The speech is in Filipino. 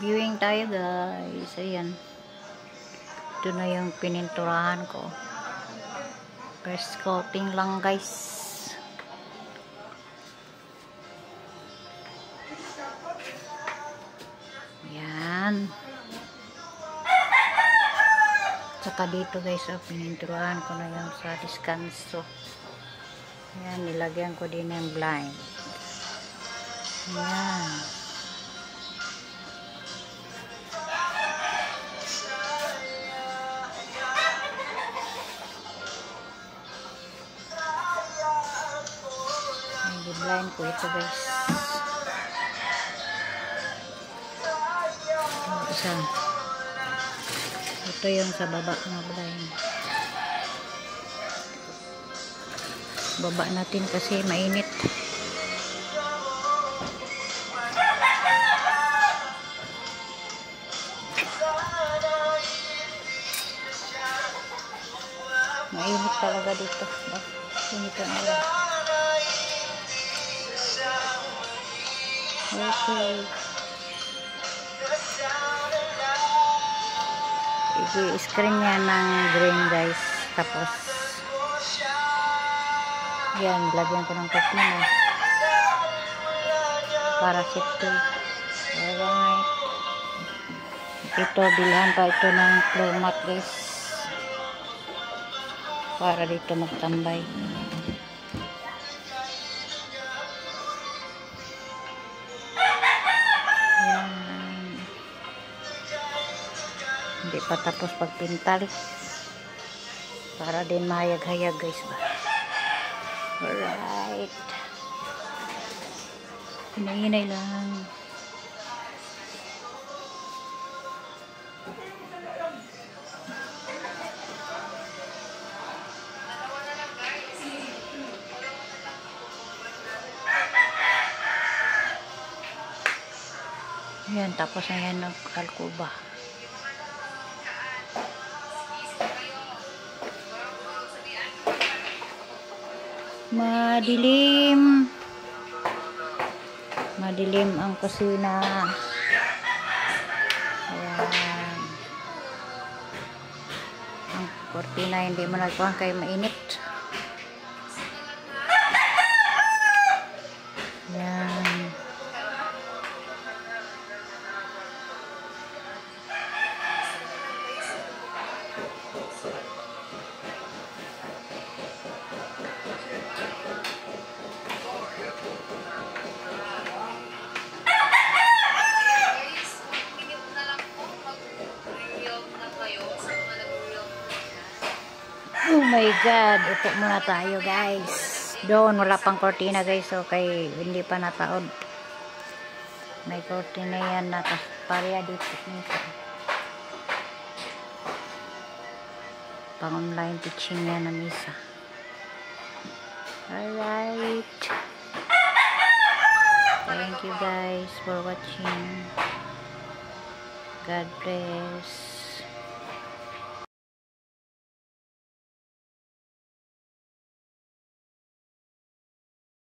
Viewing tayo guys. Ayan. Ito na yung pininturahan ko. First coating lang guys. Ayan. Saka dito guys, pininturahan ko na yung sa diskanso. Ayan, nilagyan ko din yung blind. Ayan. Blind ko ito guys. Isa. Ito yung sa baba na blind. Baba natin kasi mainit. Mainit talaga dito. Mainit ang ulan. Okay. I-screen niya ng green guys. Tapos yan, lagyan ko ng pepino para safety. Alright. Ito, bilhan pa ito ng floor mat guys. Para dito magtambay. Hindi pa tapos pagpintal para din mahayag-hayag guys ba. Alright, hinay-hinay lang. Yan, tapos na yan ng kalkuba. Madilim ang kusina. Ayan, ang kortina hindi mo nagkuhan kayo mainit. Ayan. Oh my God, upo muna tayo guys. Doon wala pang kortina guys, so kay hindi pa nataod. May kortina yan na pareha dito nito. Pang online teaching yan na misa. Alright, thank you guys for watching. God bless.